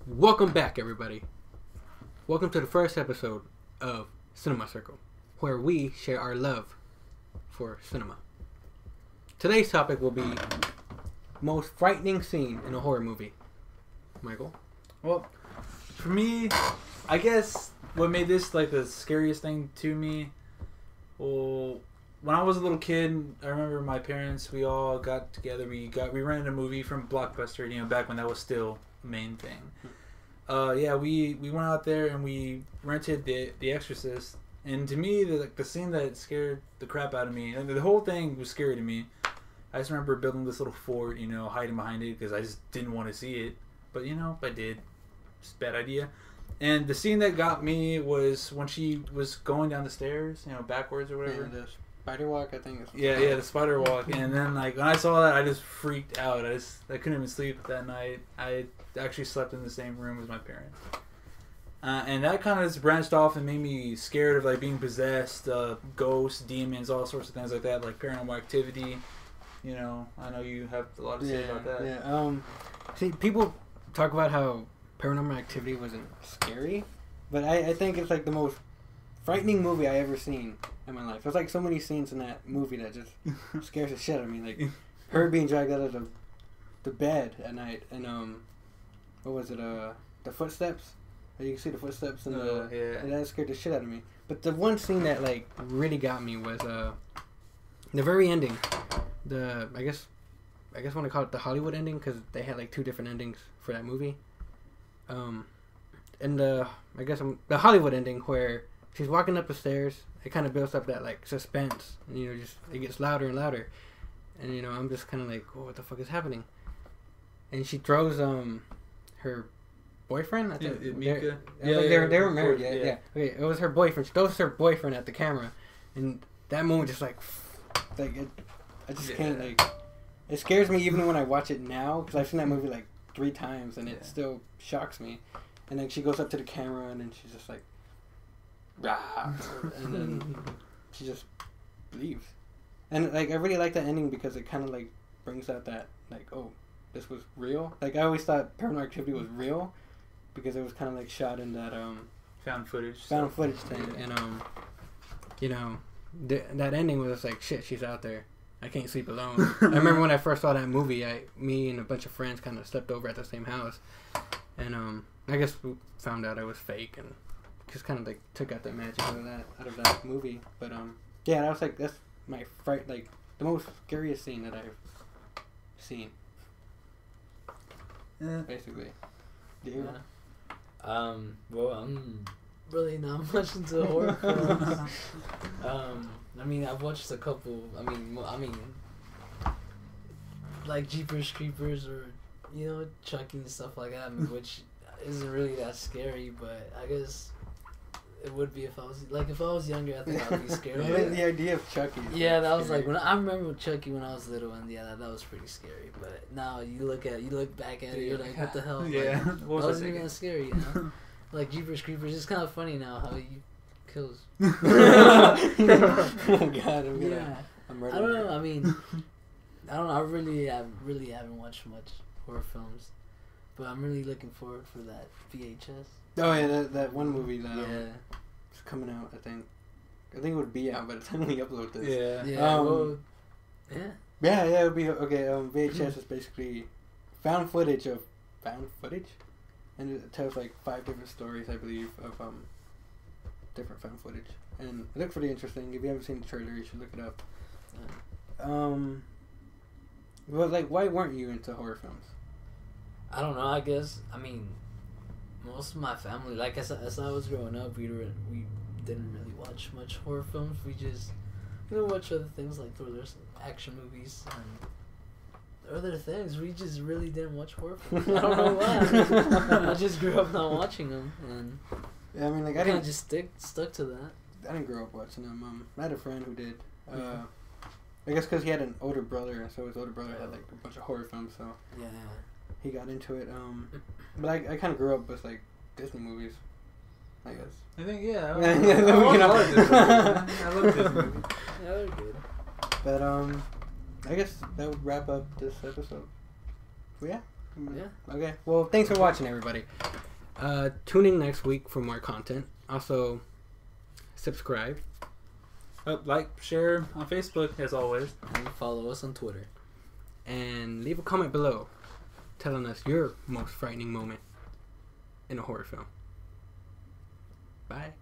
Welcome back, everybody. Welcome to the first episode of Cinema Circle, where we share our love for cinema. Today's topic will be most frightening scene in a horror movie. Michael? Well, for me, I guess what made this like the scariest thing to me, well, when I was a little kid, I remember my parents, we all got together, we rented a movie from Blockbuster, back when that was still a main thing. We went out there and we rented the Exorcist, and to me, the scene that scared the crap out of me, and the whole thing was scary to me. I just remember building this little fort, hiding behind it because I just didn't want to see it. But, I did. It's a bad idea. And the scene that got me was when she was going down the stairs, backwards or whatever. Yeah, the spider walk, I think. The spider walk. And then, when I saw that, I just freaked out. I couldn't even sleep that night. I actually slept in the same room as my parents. And that kind of just branched off and made me scared of, being possessed, ghosts, demons, all sorts of things like that, like Paranormal Activity. I know you have a lot to say about that. Yeah. See, people talk about how Paranormal Activity wasn't scary, but I think it's the most frightening movie I ever seen in my life. There's so many scenes in that movie that just scares the shit out of me. Her being dragged out of the bed at night, and what was it? The footsteps. You can see the footsteps and and that scared the shit out of me. But the one scene that really got me was the very ending. I guess I want to call it the Hollywood ending because they had two different endings for that movie. And the Hollywood ending where she's walking up the stairs, it kind of builds up that suspense, and it gets louder and louder, and I'm just kind of oh, what the fuck is happening? And she throws her boyfriend. I think Mika. They were married. Yeah. Okay, it was her boyfriend. She throws her boyfriend at the camera, and that moment just I just can't It scares me even when I watch it now because I've seen that movie 3 times and it still shocks me. And then she goes up to the camera and then she's just rah, and then she just leaves. And I really like that ending because it kind of brings out that oh, this was real. I always thought Paranormal Activity was real because it was kind of shot in that found footage thing, and that ending was shit, she's out there. I can't sleep alone. I remember when I first saw that movie, me and a bunch of friends kind of slept over at the same house, and I guess we found out it was fake, and just kind of took out the magic out of that movie. But yeah, that was that's my fright, the most scariest scene that I've seen. Basically. Yeah. Well, I'm really not much into horror films. I've watched a couple. Like Jeepers Creepers or Chucky and stuff like that, which isn't really that scary. But I guess it would be if I was younger. I think I'd be scared. I like the idea of Chucky. Yeah, that was when I remember Chucky when I was little, and that was pretty scary. But now you look back at it, you're like, what the hell? Yeah, that wasn't even that scary. Like Jeepers Creepers, it's kind of funny now how he kills. Oh God, I don't know. I don't know. I really haven't watched much horror films, but I'm really looking forward for that VHS. Oh yeah, that one movie that is coming out. I think it would be out by the time we upload this. Yeah. It would be okay. VHS is basically found footage, and it tells 5 different stories, I believe, of different found footage, and it looks pretty interesting. If you haven't seen the trailer, you should look it up. Well, why weren't you into horror films? I don't know. I guess most of my family, as I was growing up, we didn't really watch much horror films. We just watch other things like thrillers, action movies, and other things. We just really didn't watch horror films. I don't know why. I just grew up not watching them, and yeah, I kind of just stuck to that. I didn't grow up watching them. I had a friend who did. I guess because he had an older brother, so his older brother had a bunch of horror films, so yeah, he got into it. But I kind of grew up with Disney movies, I guess. I think I love Disney movies. Yeah, they're good. But I guess that would wrap up this episode. So yeah. Yeah. Okay. Well, thanks for watching, everybody. Tune in next week for more content. Also, subscribe. Like, share on Facebook, as always. And follow us on Twitter. And leave a comment below telling us your most frightening moment in a horror film. Bye.